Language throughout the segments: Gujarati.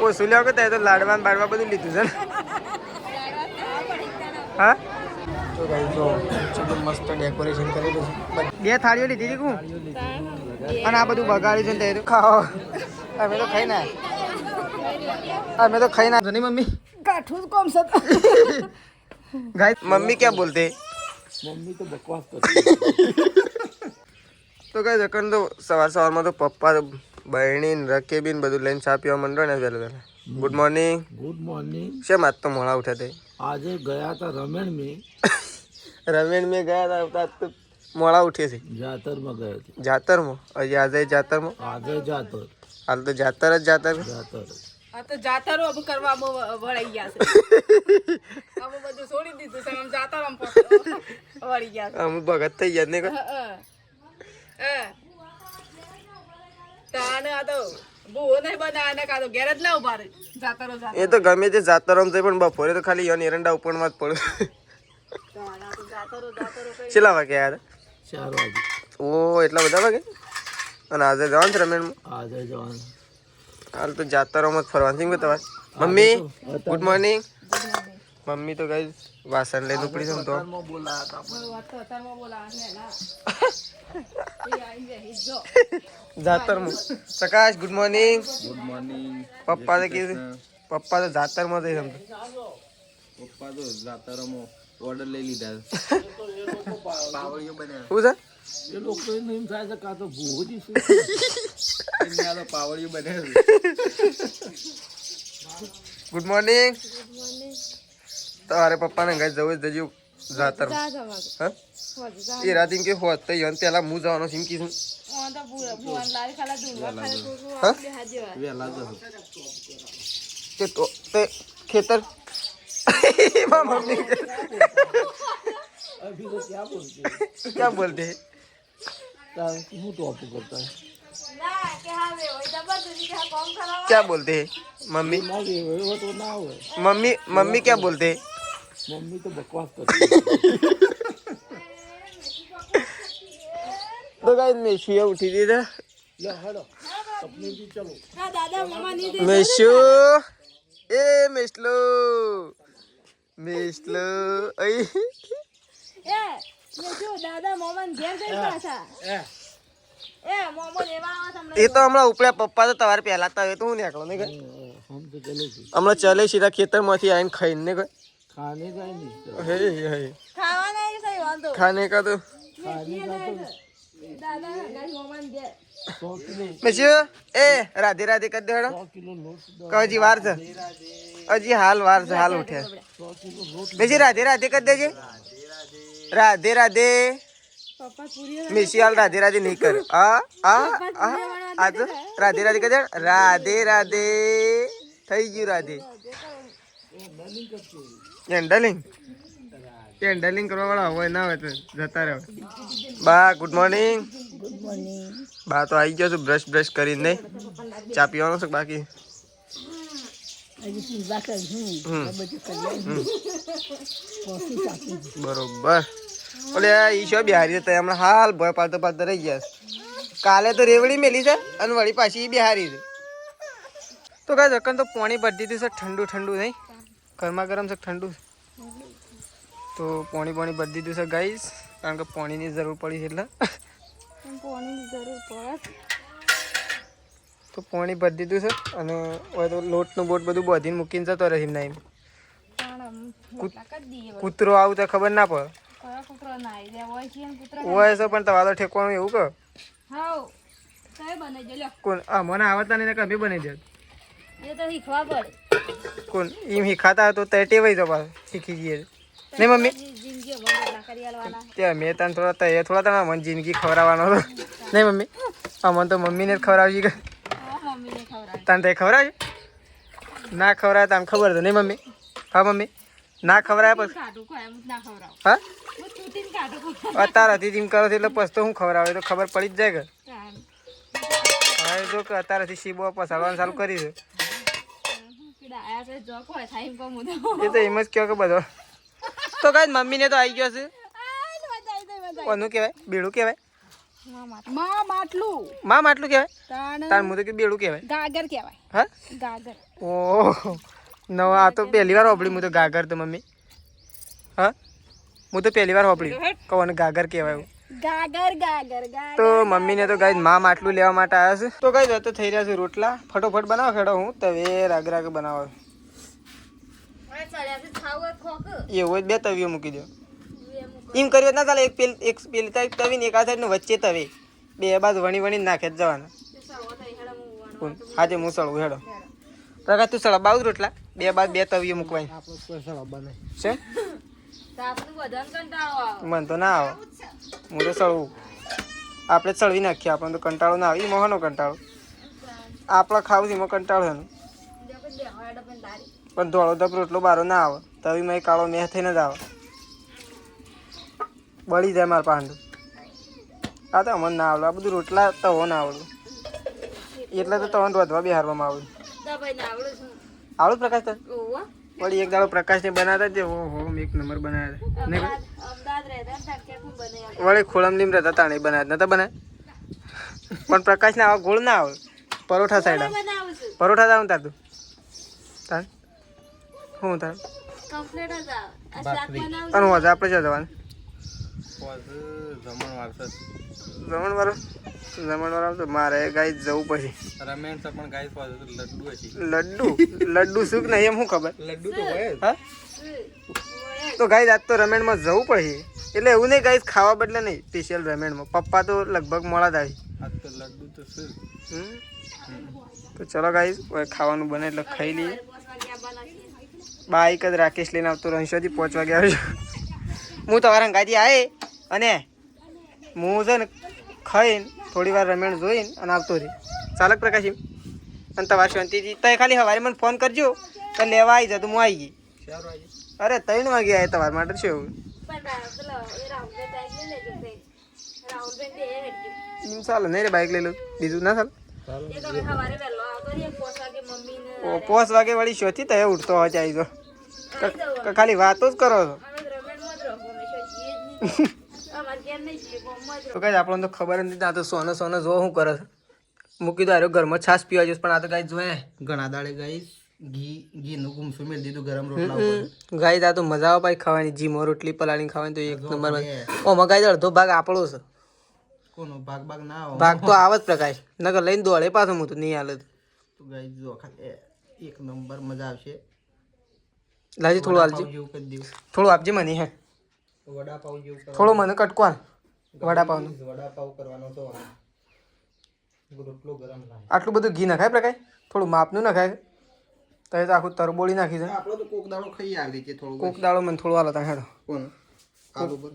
ઓછું લેવો કે તે તો લાડવા બાડવા બધું લીધું છે ને હા તો ગાઈસ જો ચલો મસ્ત ડેકોરેશન કરેલું છે બે થાળીઓ લીધી હતી કું અને આ બધું બગાડ્યું છે ને તે ખાઓ અમે તો ખાઈ ના नहीं मम्मी काठूस कौन सा गाइस मम्मी क्या बोलते मम्मी तो बकवास करती तो गाइस अकन तो सवार में तो पप्पा बहनी रकेबीन બધું લઈને ચા પીવા મંડો ને વેલા गुड मॉर्निंग શેમ આજ તો મોડા ઉઠ્યા તે આજે ગયા था रमेण में ગયા હતા તો મોડા ઉઠે છે जातर में गए थे જાતરમાં આજે જાતરમાં હાલ તો જાતર જ જાતર આ તો જાતરો અબ કરવા વળી ગયા છે અમે બધું છોડી દીધું છે આમ જાતરો આમ વળી ગયા છે આમ ભગત થઈ ગયા ને તાને આ તો બહુ નહીં બનાને કા તો ઘેર જ ના ઉભા રહે જાતરો એ તો ગમે તે જાતરમ છે પણ બપોરે તો ખાલી યન એરંડા ઉપરમાં જ પડે જાતરો કેટલા વાગે યાર 4 વાગે ઓ એટલા બધા વાગે અને આજે જવાનું છે રમેણમાં આજે જવાનું हाल तो जाता रहो मत फरवान सिंह बतावा मम्मी गुड मॉर्निंग मम्मी तो गाइस वासन ले दुपड़ी तुम तो बोला था जातर मु प्रकाश गुड मॉर्निंग पप्पा तो की पप्पा तो जातर में थे हम पप्पा तो जातर में ऑर्डर ले लीधा पावड़ियो बने હું છે ये लोग तो नहीं થાય का तो भूजी से इन्हें तो पावड़ियो बने गुड मॉर्निंग તારે પપ્પા ને ગાય જવું જજો જાતર હા એ રાતી કે હોત તો યન પેલા હું જવાનો સિમ કીધું वेला जो કે તો તે ખેતર मम्मी अभी तो क्या बोलते हैं मुँह टॉप करता है क्या बोलते हैं मम्मी ना ये वो तो ना हो मम्मी क्या बोलते हैं मम्मी तो बकवास करती है तो गाइस मेशू उठी थी था या हटो अपने भी चलो દાદા મમ્મા ની દે मेशू ए मेशलो आई એ જો દાદા મમ્મા ને ઘેર જઈ પાછા એ મમ્મો લેવા આવા તમને ये तो हमारा उपड़ा पप्पा तो तवार पहला था तो नहीं आकलो नहीं हम तो चले थे हमला चले सीधा खेतर में थी आइन खाने को खाने का ही नहीं हे ખાવા નહીં સહી વાંધો खाने का तो खाने का तो દાદા ગાય મમ્મા ને ઘેર 100 किलो मेशू ए राधे राधे कर दे हड़ो 100 किलो लोट कहो जी वार से अजी हाल वार से हाल उठे 100 किलो लोट मेशी राधे राधे कर दे राधे राधे પપ્પા પૂરી मेशी हाल राधे राधे नहीं कर आज राधे राधे कर दे राधे राधे થઈ ગયું રાધે એન્ડલિંગ કરવા વાળા હોય ના હોય તો જતા રહો બા ગુડ મોર્નિંગ બા તો આવી ગયો છું બ્રશ કરીને ચા પીવાનો છે બાકી બરોબર ઓલે ઈશો બિહારી હતા હમણાં હાલ ભય પાડતો રહી ગયા કાલે તો રેવડી મેલી છે અને વળી પાછી બિહારી છે તો ગાઈસ અકન તો પાણી ભરી દીધું છે ઠંડુ નહીં ગરમા ગરમ છે ઠંડુ તો પાણી ભરી દીધું છે ગાઈસ કારણ કે પાણીની જરૂર પડી છે એટલે પાણીની જરૂર પડે તો પાણી ભરી દીધું છે અને હવે તો લોટનું બોટ બધું બાંધીને મૂકીને જતો રહી ના કૂતરો આવું તો ખબર ના પડે હોય છે પણ તમારો ઠેકવાનું એવું કહો કોણ મને આવડતા નહીં કભી બની જાય એ તો શીખવા પડે કોણ એમ શીખાતા તો તે ટેવાઈ જવા શીખી જઈએ નહીં મમ્મી જિંદગી ભણવા કરી આલવાના ત્યાં મેં તને થોડા મને જિંદગી ખવડાવવાનો હતો નહીં મમ્મી અમને તો મમ્મીને જ ખવડાવજી કે મમ્મીને ખવડાવે તને તે ખવડાવજો ના ખવડાવે તને ખબર તો નહીં મમ્મી હા મમ્મી ના ખવડાવે પછી કાઢું ખાય ના ખવડાવ હા હું તૂટીને કાઢું અત્યારથી જીમ કરો એટલે પછી તો હું ખવડાવે તો ખબર પડી જ જાય કે હવે જો કે અત્યારથી શીબો પસાડવાનું ચાલુ કરી છે એ તો એમ જ કહો કે બધો તો કાંઈ મમ્મીને તો આવી ગયો છે કોનું કહેવાય બીડું કહેવાય માં માટલું માં માટલું કહેવાય તાણ તાર હું તો કે બેડું કહેવાય ગાગર કહેવાય હા ગાગર ઓહ નવા આ તો પહેલી વાર વાપરી હું તો ગાગર તો મમ્મી હા હું તો પહેલી વાર વાપરી કહું ગાગર કહેવાય એવું. ગાગર ગાગર ગાગર તો મમ્મીને તો ગાય માં માટલું લેવા માટે આવ્યા છે તો ગાય તો થઈ રહ્યા છે રોટલા ફટોફટ બનાવો ખેડો હું તવે રાગ રાગ બનાવો એવું જ બે તવીઓ મૂકી દો એમ કર્યું ના ચાલે એક પેલી તવી ને એક આ સાઈડ ને વચ્ચે તવી બે બાજુ વણી વણી નાખે જ જવાના હાજે હું સળવું હેડો પ્રકાશ તું સળા બાવ રોટલા બે બાદ બે તવીઓ મૂકવાય છે મન તો ના આવે હું તો સળવું આપણે સળવી નાખીએ આપણને તો કંટાળો ના આવે એ મોહનો કંટાળો આપણે ખાવું છે એમાં કંટાળો એનો પણ ધોળો ધપ રોટલો બારો ના આવે તવીમાં કાળો મેહ થઈને જ આવે બળી જાય મારા પાંડુ આ તો અમને ના આવડે આ બધું રોટલા તવો ના આવડું એટલે તો તવન વધવા બિહારવામાં આવડું આવડું પ્રકાશ તો વળી એક દાડો પ્રકાશને બનાવતા જ ઓહો એક નંબર બનાવ્યા વળી ખોળમલીમ રહેતા તાણે બનાવ્યા નતા બનાવ્યા પણ પ્રકાશને આવા ગોળ ના આવે પરોઠા સાઈડ આવે પરોઠા જાવ તાર તું તાર શું તાર અને હોજે આપણે ક્યાં જવાનું જમણવાર જમણવાર તો મારે ગાય જવું પછી રમેશ પણ ગાય લડ્ડુ હશે લડ્ડુ લડ્ડુ શું કે નહીં એમ શું ખબર લડ્ડુ તો હોય હા તો ગાય આજ તો રમેણમાં જવું પડે એટલે એવું નહીં ગાય ખાવા બદલે નહીં સ્પેશિયલ રમેણમાં પપ્પા તો લગભગ મોડા જ આવી આ તો લડ્ડુ તો શું તો ચલો ગાય ખાવાનું બને એટલે ખાઈ લઈએ બાઈક જ રાકેશ લઈને આવતો રહીશોથી 5 વાગે આવ્યો હું તમારા ગાડી આવે અને હું છે ને ખાઈને થોડી વાર રમેણ જોઈને અને આવતો રહી ચાલક પ્રકાશી અને તમારી શાંતિથી તો ખાલી સવારે મને ફોન કરજો તો લેવા આવી જતો હું આવી ગઈ અરે 3 વાગે આવે તમારા માટે શું એવું એમ ચાલે નહીં રે બાઇક લઈ લો બીજું ના ચાલે 5 વાગે વળી શોથી તો ઉઠતો હોય આવી જો ખાલી વાતો જ કરો છો તો કઈ આપણને તો ખબર નથી આ તો સોનો સોનો જો શું કરે છે મૂકી દો આરો ઘરમાં છાશ પીવા જઈશ પણ આ તો ગાય જોયા ઘણા દાડે ગાય ઘીનું ગુમસું મેળ દીધું ગરમ રોટલા ઉપર ગાય આ તો મજા આવે પાછી ખાવાની જીમો રોટલી પલાળી ખાવાની તો એક નંબર ઓમાં ગાય અડધો ભાગ આપણો છે કોનો ભાગ ના આવે ભાગ તો આવે જ પ્રકાશ નકર લઈને દોડે પાછો હું તો નહીં હાલે તો ગાય જો ખાલી એક નંબર મજા આવશે લાજી થોડું હાલજી જેવું કરી દેવું થોડું આપજે મને હે વડાપાવ જેવું થોડો મને કટકો વડાપાવનું વડાપાવ કરવાનો તો રોટલો ગરમ લાગે આટલું બધું ઘી નખાય પ્રકાશ થોડું માપનું નખાય તો એ તો આખું તરબોળી નાખી છે આપણો તો કોક દાડો ખાઈ આવી છે થોડું કોક દાળો મને થોડું હાલો તા હેડો કોણ આલુ પર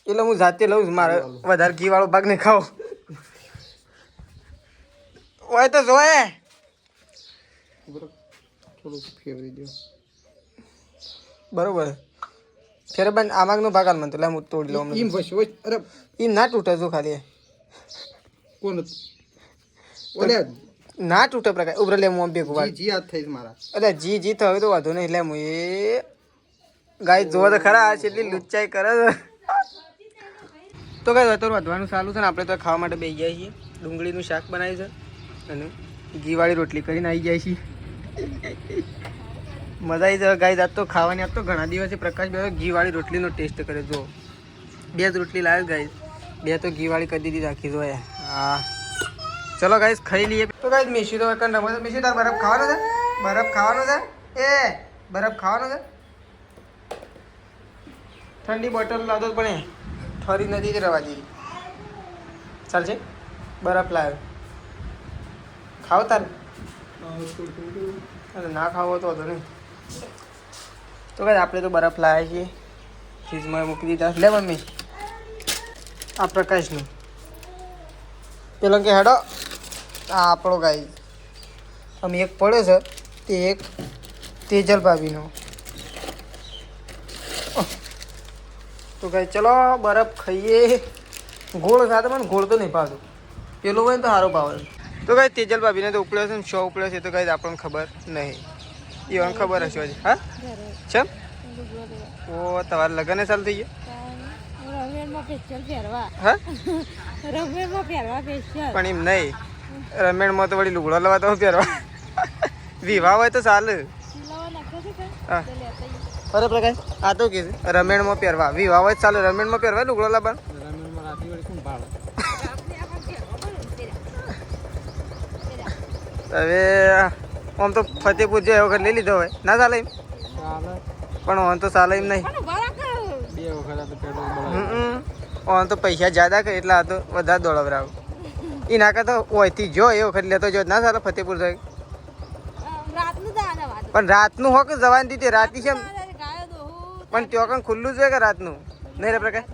એટલે હું જાતે લઉં છું મારે વધારે ઘી વાળો ભાગ નહીં ખાવો હોય તો જોયે થોડું ફેરવી દો બરોબર ફેર બંધ આમાગનો ભાગ હાલ મને તો લે હું તોડી લઉં ઈમ વસ અરે એમ ના તૂટે જો ખાલી કોણ ઓલે ના તૂટે પ્રકાર ઉભરે લે હું ભેગું વાળ જી યાદ થઈ મારા એટલે જી થયું તો વાંધો નહીં એટલે હું એ ગાય જોવા તો ખરા આ એટલી લુચ્ચાઈ કરે છે તો કઈ તો વધવાનું ચાલુ છે ને આપણે તો ખાવા માટે બેસી જાય છીએ ડુંગળીનું શાક બનાવ્યું છે અને ઘીવાળી રોટલી કરીને આવી જાય છીએ મજા આવી જાય ગાય આજ તો ખાવાની આજ તો ઘણા દિવસે પ્રકાશ ભાઈ ઘીવાળી રોટલીનો ટેસ્ટ કરે જો 2 જ રોટલી લાવ્યો ગાય 2 તો ઘીવાળી કરી દીધી રાખી જો હા ચલો ગાઈસ ખાઈ લઈએ તો ગાઈસ મિશી તો એકન રમો મિશી તાર બરફ ખાવાનો છે એ બરફ ખાવાનો છે ઠંડી બોટલ લાવતો પણ ઠરી નથી જ રવા દીધી ચાલશે બરફ લાવ્યો ખાવ તાર અરે ના ખાવો તો વાંધો નહીં તો ગાઈસ આપણે તો બરફ લાવ્યા છીએ ફ્રીજમાં મૂકી દીધા લે મમ્મી આ પ્રકાશનું પેલો કે હેડો આ આપણો ગાય અમે એક પડ્યો છે તે એક તેજલ ભાભીનો તો ગાય ચલો બરફ ખાઈએ ગોળ ખાતો મને ગોળ તો નહીં ભાવતો પેલો હોય ને તો સારો ભાવે તો ગાય તેજલ ભાભીને તો ઉપડ્યો છે ને શો ઉપડ્યો છે તો ગાય આપણને ખબર નહીં એ ખબર હશે હજી હા ચમ ઓ તમારે લગ્ન ચાલુ થઈ ગયો રમેણમાં ફેશિયલ પહેરવા હા રમેણમાં પહેરવા ફેશિયલ પણ એમ નહીં રમેણમાં તો વળી લુગડો લેવા તો પહેરવા વિવાહ હોય તો ચાલે સિલાવા નાખ્યો છે કે હા. તો લેતા આવીએ. અરે પ્રકાશ આ તો કે રમેણમાં પહેરવા વિવાહ હોય તો ચાલે રમેણમાં પહેરવા લુગડો લાવવાનો રમેણમાં રાતી વળી શું ભાડે આપણે આમાં પહેરવા પડે ને તેરા. હવે આમ તો ફતેપુર જે વખત લઈ લીધો હોય ના ચાલે એમ ચાલે પણ ઓન તો ચાલે એમ નહીં પણ ઉભા રાખ. 2 વખત આ તો પેટ્રોલ બળાવ્યું. ઓન તો પૈસા જ્યાદા કરે એટલે આ તો વધારે દોડાવરાવ એ નાખે તો ઓયથી જો એ વખત લેતો જો ના ચાલે ફતેપુર જાય રાતનું જવાના વાત. પણ રાતનું હો કે જવાની દીધી રાતની છે ગાયો દોહું. પણ ત્યાં કણ ખુલ્લું જ હોય કે રાતનું નહીં રે પ્રકાશ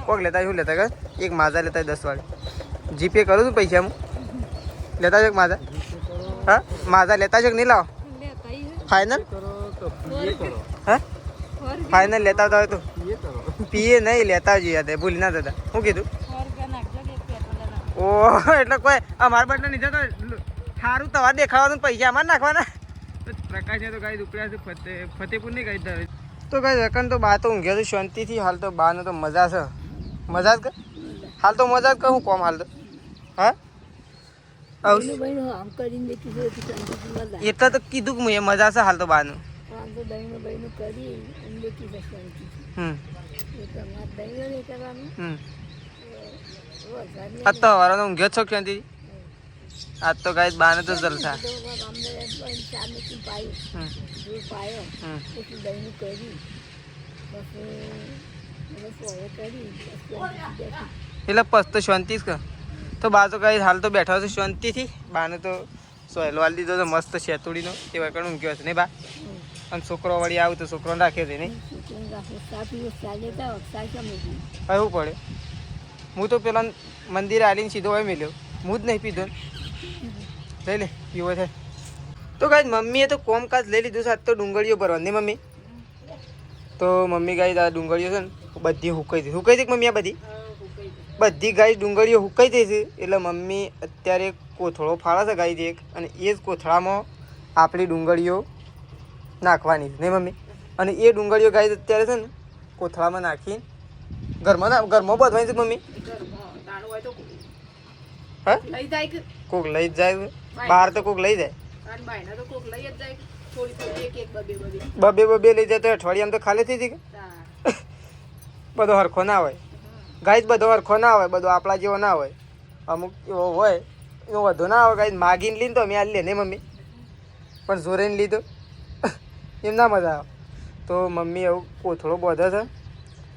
કોક લેતા શું લેતા કે એક માઝા લેતા 10 વાગે જીપે કરું છું પૈસા હું લેતા છો એક માઝા હા માઝા લેતા છો કે નહીં લાવો લેતા આવીએ. ફાઇનલ કરો તો પીએ કરો હા ફાઇનલ લેતા આવતા હોય તો પીએ કરો પીએ નહીં લેતા આવજો યાદ ભૂલી ના જતા શું કીધું 100 રૂપિયા નાખજો કે એક પેટ્રોલ નાખજો. ઓહ એટલે કોઈ અમારા બાટલા નીચે તો સારું તમારે દેખાવાનું પૈસા અમારે નાખવાના પ્રકાશ તો ગાઈ ઉપડ્યા છે ફતેપુર નહીં ગાઈ તારે તો ગાઈ રકન તો બા તો ઊંઘ્યો તો શાંતિથી હાલ તો બાનો તો મજા છે મજા જ કે હાલ તો મજા જ કહું કોમ હાલ તો હા આવું બહેનો આમ કરીને દેખી જોઈએ તો શાંતિથી મજા. એટલે તો કીધું કે એ મજા છે હાલ તો બાનું આમ તો બહેનો કરી અને દેખી જાય શાંતિથી. હમ એ તમારે બહેનો નહીં કરવાનું. હમ વધારે આજ તો હવારનો ઊંઘ્યો જ છો શાંતિથી આજ તો ગાઈ બાને તો જલસા તો રામદેવ ચા મૂકી પાયું. હમ દૂધ પાયો. હમ પછી દહીં કરી પછી મને સોળે કરી પછી શાંતિથી બેઠી. એટલે પસ તો શાંતિ જ કે તો બા તો ગાઈ હાલ તો બેઠો છે શાંતિથી બાને તો સોયલો હાલ દીધો તો મસ્ત શેતુડીનો એ વખત ઊંઘ્યો છે નહીં બા અને છોકરો વળી આવું તો છોકરોને રાખે છે નહીં છોકરાને રાખો. ચા પીવો ચા લેતા આવો. ચા કેમ મૂકી? એવું પડે હું તો પેલા મંદિરે આવીને સીધો હોય મેલ્યો હું જ નહીં પીધો ને. લઈ લે પીવો છે તો ગાઈ મમ્મીએ તો કોમકાજ લઈ લીધું છે આજ તો ડુંગળીઓ ભરવાની નહીં મમ્મી તો મમ્મી ગાઈ આ ડુંગળીઓ છે ને બધી હુકાઈ હતી હુકાઈ હતી કે મમ્મી આ બધી ગાય ડુંગળીઓ હુકાઈ થઈ છે એટલે મમ્મી અત્યારે કોથળો ફાળે છે ગાય એક અને એ જ કોથળામાં આપણી ડુંગળીઓ નાખવાની છે નહીં મમ્મી અને એ ડુંગળીઓ ગાય અત્યારે છે ને કોથળામાં નાખી ઘરમાં બધવાની છે મમ્મી ઘરમાં દાણું હોય તો હા લઈ જાય કે કોક લઈ જ જાય બહાર તો કોક લઈ જાય અને બાયના તો કોક લઈ જ જાય કે થોડી થોડી એક એક બબે બબે. બબે લઈ જાય તો અઠવાડિયામાં તો ખાલી થઈ હતી કે તાર. બધો હરખો ના હોય ગાય બધો હરખો ના હોય બધો આપણા જેવો ના હોય અમુક એવો હોય એનો વધુ ના આવે ગાય માગીને લીધો તો અમે આ લે નહીં મમ્મી પણ જોરેને લીધો એમ ના મજા આવે તો મમ્મી એવું કોથળો બધો છે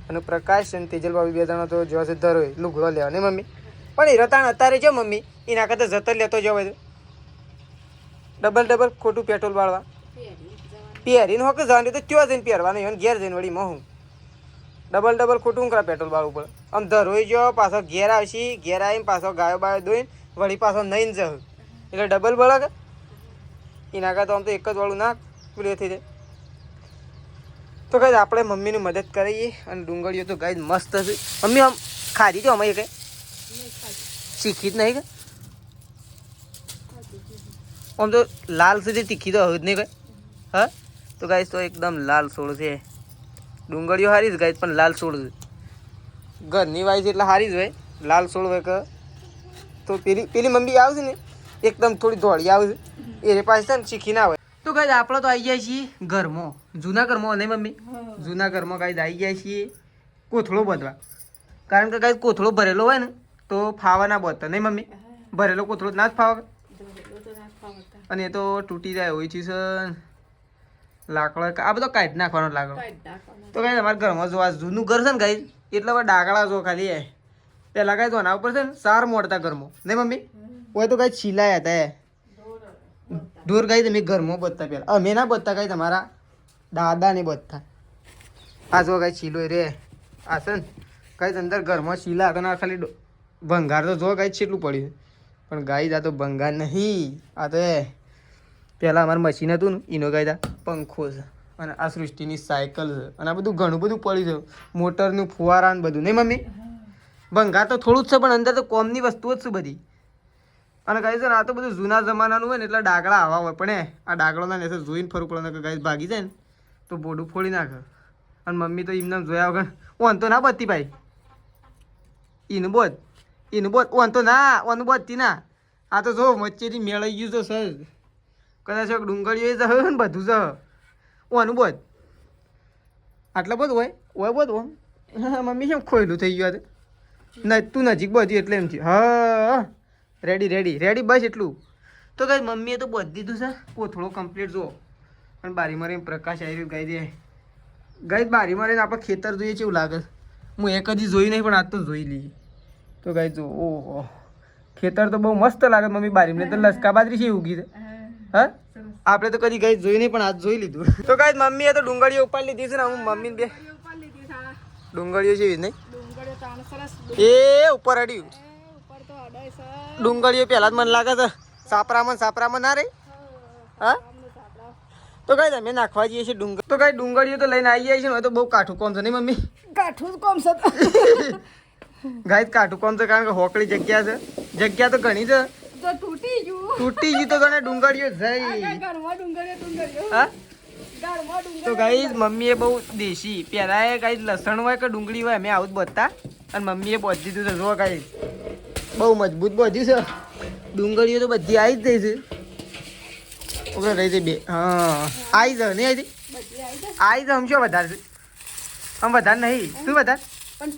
અને પ્રકાશ અને તેજલ બાબી 2 જણા તો જો છે ધરો લુગડો લેવા નહીં મમ્મી પણ એ રતાણ અત્યારે જો મમ્મી એના કરતાં જતો લેતો જવાય તો ડબલ ખોટું પેટ્રોલ વાળવા પહેરીને હોકે જવાની તો ત્યાં જઈને પહેરવાનું એને ઘેર જઈને વળી હું ડબલ ખોટું કરા પેટ્રોલ વાળવું પડે આમ ધરોઈ જો પાછો ઘેર આવશી ઘેર આવીને પાછો ગાયો બાયો દોઈને વળી પાછો નહીં જવું એટલે ડબલ બળે કે એના કરતાં આમ તો એક જ વાળું ના પેલું થઈ જાય તો કઈ આપણે મમ્મીની મદદ કરીએ અને ડુંગળીઓ તો ગાય મસ્ત છે મમ્મી આમ ખાધી તો અમે કઈ શીખી જ નહીં કે આમ તો લાલ સુધી તીખી તો હવે જ નહીં કઈ હા તો ગાય તો એકદમ લાલ સોળ છે ડુંગળીઓ સારી જ ગાય પણ લાલ સોળ છે ઘરની વાય છે એટલે સારી જ હોય લાલ સોળ હોય કે તો પેલી મમ્મી આવશે ને એકદમ થોડી દોડી આવશે એ પાસે છે ને શીખી ના હોય તો ગાય આપણે તો આવી જાય છીએ ઘરમાં જૂના ઘરમાં નહીં મમ્મી જૂના ઘરમાં ગાય આવી જાય છીએ કોથળો બધવા કારણ કે ગાય કોથળો ભરેલો હોય ને તો ફાવા ના બધતા નહીં મમ્મી ભરેલો કોથળો ના જ ફાવા અને એ તો તૂટી જાય હોય છે લાકડા આ બધો કાઢી નાખવાનો લાકડો તો ગાય અમારા ઘરમાં જો આ જૂનું ઘર છે ને ગાય એટલે હવે ડાકડા જો ખાલી પહેલાં ગાય તો આના ઉપર છે ને સાર મોડતા ઘરમાં નહીં મમ્મી હોય તો ગાય છીલાયા હતા ઢોર ગાય તમે ઘરમાં બધતા પહેલાં અમે ના બધતા ગાય તમારા દાદા ને બધતા આ જો ગાય છીલો રે આ છે ને ગાય અંદર ઘરમાં છીલા હતા ના ખાલી ભંગાર તો જો ગાય છેટલું પડ્યું પણ ગાય આ તો ભંગાર નહીં આ તો પહેલાં અમારું મશીન હતું ને એનો ગાય પંખો છે અને આ સૃષ્ટિની સાયકલ છે અને આ બધું ઘણું બધું પડ્યું છે મોટરનું ફુવારા ને બધું નહીં મમ્મી ભંગાર તો થોડું જ છે પણ અંદર તો કોમની વસ્તુઓ જ છે બધી અને ગાય છે ને આ તો બધું જૂના જમાનાનું હોય ને એટલે ડાગડા આવા હોય પણ આ ડાગડોના ને જોઈને ફરવું પડે ને ગાય ભાગી જાય ને તો બોડું ફોડી નાખે અને મમ્મી તો એમને જોયા વગર ઓન તો ના બધી ભાઈ ઈનું બોધ ઓન તો ના ઓનું બોધતી ના આ તો જો વચ્ચેથી મેળાઈ ગયું તો સર કદાચ ડુંગળીઓ જ હોય ને બધું છે ઓનું બોધ આટલા બોધ હોય બોધ હા મમ્મી કેમ ખોયલું થઈ ગયું આ તું નજીક બધી એટલે એમ થયું હા રેડી બસ એટલું તો કઈ મમ્મીએ તો બોધ દીધું છે કોથળો કમ્પ્લીટ જુઓ અને બારી મારે પ્રકાશ આવી રહ્યું ગાઈ બારી મારે આપણે ખેતર જોઈએ કેવું લાગે હું એ કદી જોઈ નહીં પણ આજ તો જોઈ લઈએ તો ગાઈ જો ઓહો ખેતર તો બહુ મસ્ત લાગે મમ્મી બારીમાં તો લસકા બાજરી છે ઉગી છે હા આપણે તો કદી ગાઈ જોઈ નહીં પણ આજ જોઈ લીધું તો ગાઈ મમ્મીએ તો ડુંગળીઓ ઉપાડી લીધી છે ને હું મમ્મીને બે ડુંગળીઓ છે નહીં એ ઉપર અડ્યું ડુંગળીઓ પહેલા જ મને લાગે છે સાપરામાં ના રહી હા તો કઈ તમે નાખવા જઈએ છીએ ડુંગળી તો કઈ ડુંગળીઓ તો લઈને આવી જાય છે ને તો બહુ કાઠું કોમ છે નહીં મમ્મી કાઠું કોમ છે ગાય કાઠું કોમ છે કારણ કે હોકળી જગ્યા તો ઘણી છે તો તૂટી ગયું તો તને ડુંગળીઓ જઈ ઘરમાં ડુંગળીઓ હા તો ગાઈ મમ્મીએ બહુ દેશી પહેલા એ ગાઈ લસણ હોય કે ડુંગળી હોય અમે આવું જ બોધતા અને મમ્મીએ બોધી દીધું છે જો ગાઈ બહુ મજબૂત બોધ્યું છે ડુંગળીઓ તો બધી આવી જ જઈ છે ઓકે રહી જઈ બે હા આવી જાવ નહીં આવી આવી જાવ આમ શું વધારે છે આમ વધારે નહીં શું વધારે પણ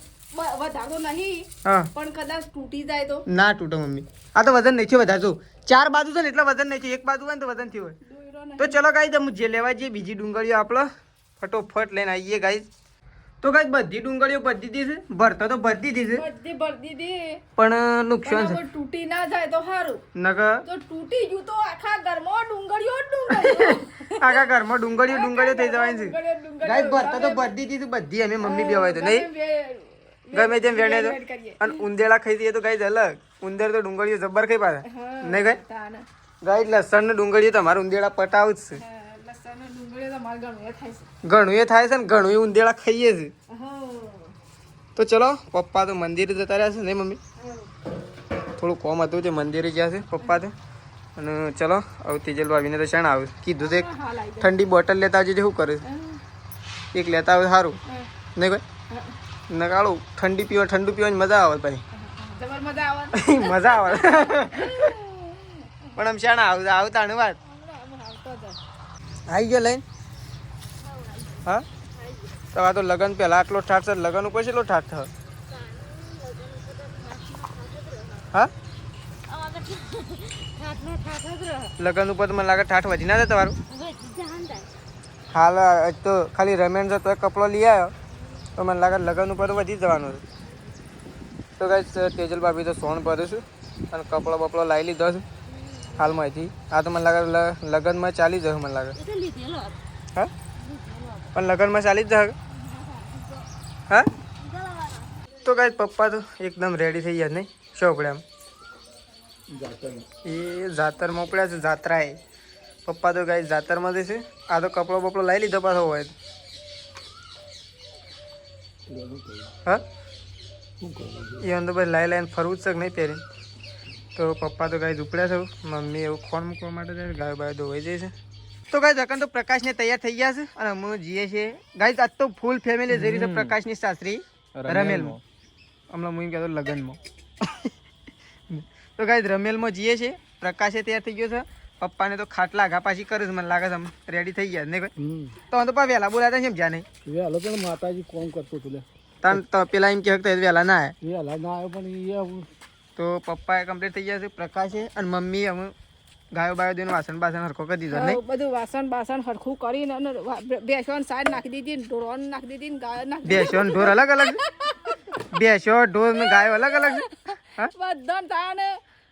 વધારો નહીં હા પણ કદાચ તૂટી જાય તો ના તૂટે મમ્મી આ તો વજન નહીં છે વધારે જો 4 બાજુ છે ને એટલે વજન નહીં છે એક બાજુ હોય ને તો વજન થયું હોય તો ચલો ગાઈ તમે જે લેવા જઈએ બીજી ડુંગળીઓ આપણે ફટોફટ લઈને આવીએ ગાઈ તો ગાઈ બધી ડુંગળીઓ ભરી દીધી છે ભરતો તો ભરી દીધી છે ભરી દીધી પણ નુકસાન છે તૂટી ના જાય તો સારું નકર તો તૂટી ગયું તો આખા ઘરમાં ડુંગળીઓ આખા ઘરમાં ડુંગળીઓ થઈ જવાની છે ગાઈ ભરતો તો ભરી દીધી છે બધી અમે મમ્મી બે હોય તો નહીં ગમે તેમ વેણે તો અને ઉંદેડા ખાઈ દઈએ તો ગાઈ અલગ ઉંદર તો ડુંગળીઓ જબર ખાઈ પાછા નહીં ગાઈ ગાઈ લસણ ને ડુંગળીઓ તમારે ઉંદેડા પટાવ જ છે ઘણું એ થાય છે ને ઘણું એ ઉંદેડા ખાઈએ છે તો ચલો પપ્પા તો મંદિરે જતા રહ્યા છે નહીં મમ્મી થોડું કોમ હતું તે મંદિરે ગયા છે પપ્પા તો અને ચલો હવે તેજલ ભાભીને તો શણ આવે કીધું તો એક ઠંડી બોટલ લેતા આવજે શું કરે એક લેતા આવે સારું નહીં ભાઈ નકાળું ઠંડુ પીવાની મજા આવે ભાઈ મજા આવે પણ આમ શાણા આવતા ને વાત આવી ગયો લઈને હા તો આ તો લગ્ન પહેલા આટલો ઠાઠ છે લગ્ન ઉપર કેટલો ઠાઠ થયો હા લગ્ન ઉપર તો મને લાગે ઠાઠ વધી ના જાય તમારું હાલ તો ખાલી રમેન છે તો કપડો લઈ આવ્યો તો મને લાગે લગ્ન ઉપર વધી જવાનું છે તો કઈ તેજલ ભાભી તો સોણ ભરે છે અને કપડો બપડો લાવી લીધો છે હાલમાંથી આ તો મને લાગે લગ્નમાં ચાલી જશે મને લાગે હા પણ લગ્નમાં ચાલી જ જશે હા તો કઈ પપ્પા તો એકદમ રેડી થઈ ગયા નહીં શું પડે આમ એ જાતરમાં પડ્યા છે જાત્રાએ પપ્પા તો કઈ જાતરમાં જશે આ તો કપડો બપડો લાવી લીધો પાછો હોય હા એ અંદર ભાઈ લાઈને ફરવું જ છે નહીં પહેરી તો પપ્પા તો ગાય ઝૂપડ્યા છે મમ્મી એવું ખોણ મૂકવા માટે જાય ગાય બાય ધોવાઈ જાય છે તો ગાય જકન તો પ્રકાશને તૈયાર થઈ ગયા છે અને અમે જઈએ છીએ ગાય આજ તો ફૂલ ફેમિલી જઈ રહી છે પ્રકાશની સાસરી રમેલમાં હમણાં હું કહેતો લગ્નમાં તો ગાય રમેલમાં જઈએ છીએ પ્રકાશે તૈયાર થઈ ગયો છે પપ્પાને તો ખાટલા ઘા પાછી કરે છે મને લાગે છે રેડી થઈ ગયા નહીં ભાઈ તો પપ્પા વહેલા બોલાતા છે જ્યાં નહીં વહેલો પણ માતાજી કોમ કરતો હતું તો પેલા એમ કહે વહેલા ના આવ્યો પણ તો પપ્પા કમ્પ્લીટ થઈ ગયા છે પ્રકાશે અને મમ્મી અમે ગાયો બાયો દઈને વાસણ બાસણ હરખો કરી દીધો નહીં બધું વાસણ હરખું કરીને બેસવાનું સાઈડ નાખી દીધી ઢોરવાનું નાખી દીધી ને ગાયો નાખી બેસો ઢોર અલગ અલગ બેસો ઢોર ને ગાયો અલગ અલગ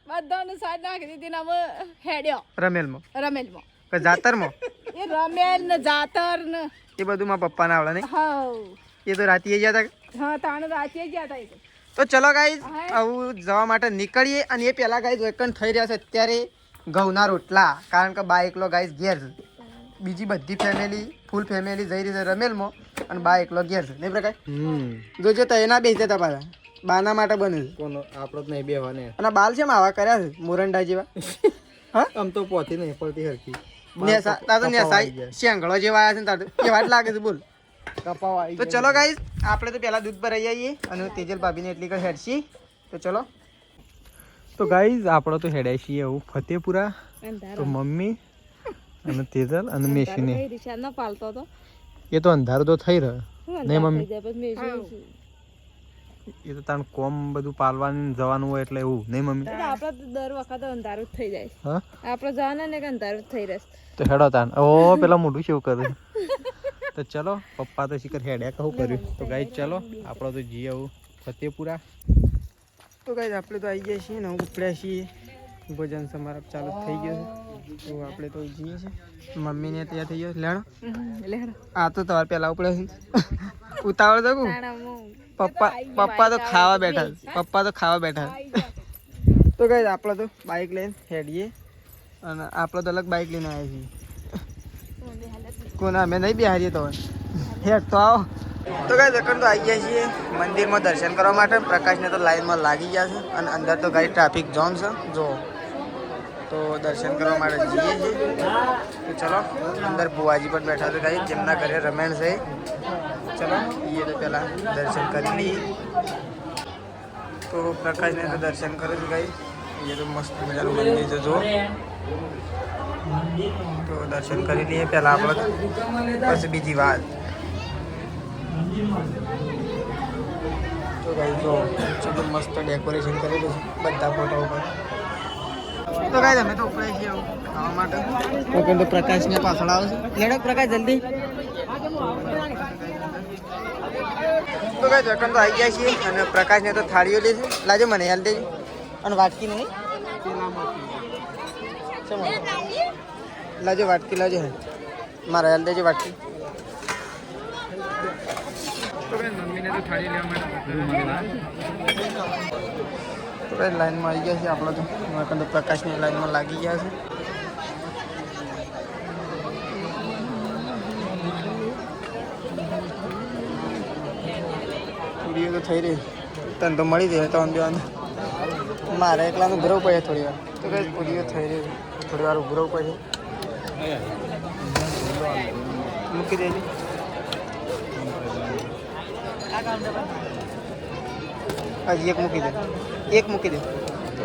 બધાને સાઈડ નાખી દીધી ને અમે હેડ્યો રમેલમાં જાતરમાં એ રમેલ ને જાતર ને એ બધું મારા પપ્પાને આવડે નહીં હા એ તો રાતે ગયા હતા હા તાણે રાતે ગયા હતા તો ચલો ગાઈઝ આવું જવા માટે નીકળીએ અને એ પહેલા ગાઈઝ એકન થઈ રહ્યા છે અત્યારે ઘઉંના રોટલા કારણ કે બા એકલો ગાઈઝ ઘેર છે બીજી બધી ફેમિલી ફૂલ ફેમિલી જઈ રહી છે રમેલમાં અને બા એકલો ઘેર છે નહીં પ્રકાશ જોજો તો એના બેસી જતા પાછા બાના માટે બને છે આપણો જ નહીં બેવાને અને બાલ છે આવા કર્યા છે મોરંડા જેવા હા આમ તો પોથી નહીં પડતી હરખી નેસા શેંગળો જેવા આવ્યા છે ને તાર કેવા જ લાગે છે બોલ તો ચલો ગાઈસ આપણે તો પહેલા દૂધ પર આવી જઈએ અને તેજલ ભાભીને એટલી કઈ હેડશી તો ચલો તો ગાઈસ આપણે તો હેડ્યા છીએ એવું ફતેપુરા તો મમ્મી અને તેજલ અને મેશીને રિક્ષા પાલતો હતો એ તો અંધારું તો થઈ રહ્યો નહીં મમ્મી એ તો તાણ કોમ બધું પાલવાનું ને જવાનું હોય એટલે એવું નહીં મમ્મી આપડે તો દર વખતે અંધારું જ થઈ જાય હા આપડે જવાના ને કે અંધારું જ થઈ રહેશે તો હેડો તાણ ઓ પેલા મોઢું શું કરે તો ચલો પપ્પા તો શિખર હેડ્યા કહું કર્યું તો ગાઈ ચલો આપણો તો જઈએ આવું ફતેપુરા તો ગાઈ આપણે તો આવી ગયા છીએ ને ઉપડ્યા છીએ ભોજન સમારંભ ચાલુ થઈ ગયો છે તો આપણે તો જઈએ છીએ મમ્મીને ત્યાં થઈ ગયો લેણો આ તો તમારે પહેલા ઉપડે ઉતાવળ જગું પપ્પા તો ખાવા બેઠા તો ગાઈ આપણે તો બાઇક લઈને હેડીએ અને આપણે તો અલગ બાઇક લઈને આવ્યા છીએ કોના અમે નહીં બિહારીએ તો હેડ તો આવો તો ગાઈ દકન તો આવી ગયા છીએ મંદિરમાં દર્શન કરવા માટે પ્રકાશને તો લાઈનમાં લાગી ગયા છે અને અંદર તો ગાઈ ટ્રાફિક જામ છે જો તો દર્શન કરવા માટે જઈએ છીએ તો ચલો અંદર બુવાજી પણ બેઠા છે ગાઈ જેમના ઘરે રમેણ છે ચલો એ તો પહેલાં દર્શન કરી લઈએ તો પ્રકાશને તો દર્શન કરે છે ગાઈ એ તો મસ્ત મજાનું મંદિર છે જો તો દર્શન કરી લઈએ પહેલાં આપણે પછી બીજી વાત તો ગાઈ જો ચલો મસ્ત ડેકોરેશન કરેલું છે બધા ફોટો ઉપર તો ગાઈ અમે તો ઉપડે છીએ ખાવા માટે ઓકે તો પ્રકાશને પાછળ આવે છે લેડો પ્રકાશ જલ્દી તો ગાઈ દર્શન તો આવી ગયા છીએ અને પ્રકાશને તો થાળીઓ લે છે લાજો મને હાલ દેજો અને વાટકી નહીં લાજો વાટકી લાજો હે મારા હાલ દેજો વાટકી તો ભાઈ મમ્મીને તો થાળી લેવા માટે તો ભાઈ લાઈનમાં આવી ગયા છે આપણે તો પ્રકાશની લાઈનમાં લાગી ગયા છે વિડીયો તો થઈ રહી તને તો મળી જાય તો અંધેવાનું મારે એકલાનું ઉભરવું પડે થોડી વાર તો કઈ વિડીયો થઈ રહી થોડી વાર ઉભરવું પડે મૂકી દેલી હજી એક મૂકી દે એક મૂકી દે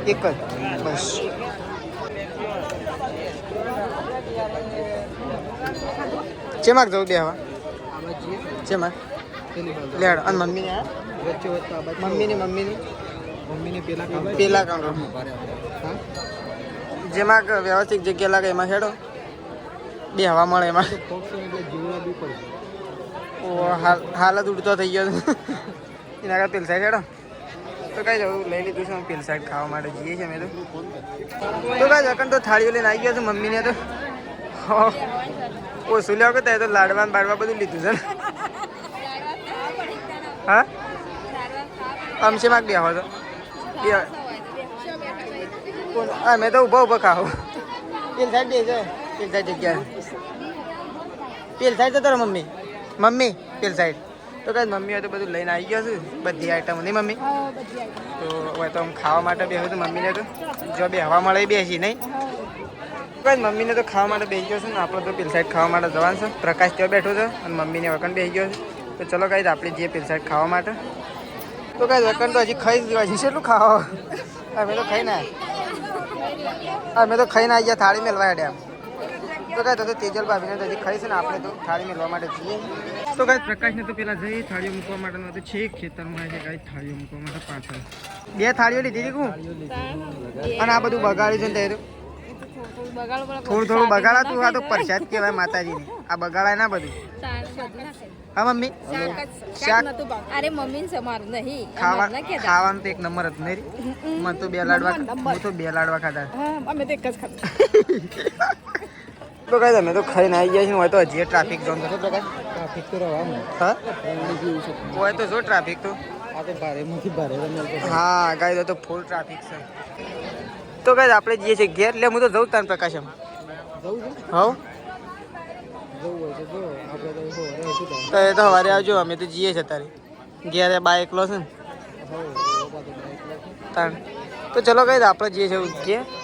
એક જ બસ ચેમાક જવું બે હવા ચેમાક લેડ અને મમ્મીને મમ્મીને પેલા કાઉન્ટર જેમાં વ્યવસ્થિત જગ્યા લાગે એમાં હેડો બે હવા મળે એમાં હાલ જ ઉડતો થઈ ગયો એના કાંઈ પેલ સાઈડ હેડો તો કઈ જવું લઈ લીધું છે પેલ સાઈડ ખાવા માટે જઈએ છીએ અમે તો કઈ જકન તો થાળીઓ લઈને આવી ગયા છે મમ્મીને તો ઓછું લેવા કે તો લાડવા બાડવા બધું લીધું છે ને હા અમશે માગ બે આવો તો મેં તો ઊભા ખાઓ પેલ સાઈડ દે છે પેલ સાઈડ જગ્યા પેલ સાઈડ તો તારા મમ્મી પેલ સાઈડ તો કઈ મમ્મીએ તો બધું લઈને આવી ગયા છે બધી આઈટમ નહીં મમ્મી તો હવે તો આમ ખાવા માટે બેસું તો મમ્મીને તો જો બે હવા મળે બેસી નહીં કઈ મમ્મીને તો ખાવા માટે બેસી ગયો છે ને આપણે તો પેલ સાઈડ ખાવા માટે જવાનું છે પ્રકાશ ત્યાં બેઠો છે અને મમ્મીને વકન બેસી ગયો છે તો ચલો કઈ આપણે જઈએ પેલ સાઈડ ખાવા માટે તો કઈ વકન તો હજી ખાઈ જ હજી કેટલું ખાવા અમે તો ખાઈને આવી ગયા થાળી મેળવા હેડ્યા તો કઈ તો તેજલ ભાભીને તો હજી ખાઈ છે ને આપણે તો થાળી મેળવા માટે જઈએ તો કઈ પ્રકાશને તો પેલા જઈ થાળીઓ મૂકવા માટે તો છે ખેતરમાં છે કઈ થાળીઓ મૂકવા માટે પાછળ બે થાળીઓ લીધી હતી કું અને આ બધું બગાડ્યું છે ને તે થોડું બગાડાતું આ તો પ્રસાદ કહેવાય માતાજીની આ બગાડાય ના બધું હા મમ્મી શાક અરે મમ્મી સમારું નહીં ખાવાનું તો એક નંબર હતું નહીં મને તો બે લાડવા ખાધા અમે તો એક જ ખાધા તો કઈ તમે તો ખાઈને આવી ગયા છે હોય તો હજી ટ્રાફિક જોન થશે પ્રકાશ ટ્રાફિક તો રહેવાનું હા હોય તો જો ટ્રાફિક તો હા ગાય તો ફૂલ ટ્રાફિક છે તો કઈ આપણે જઈએ છીએ ઘેર એટલે હું તો જઉં તાન પ્રકાશ એમ હવ તો એ તો સવારે આવજો અમે તો જઈએ છીએ તારે ઘેર બાઇક લો છે ને તાન તો ચલો કઈ આપણે જઈએ છીએ ઘેર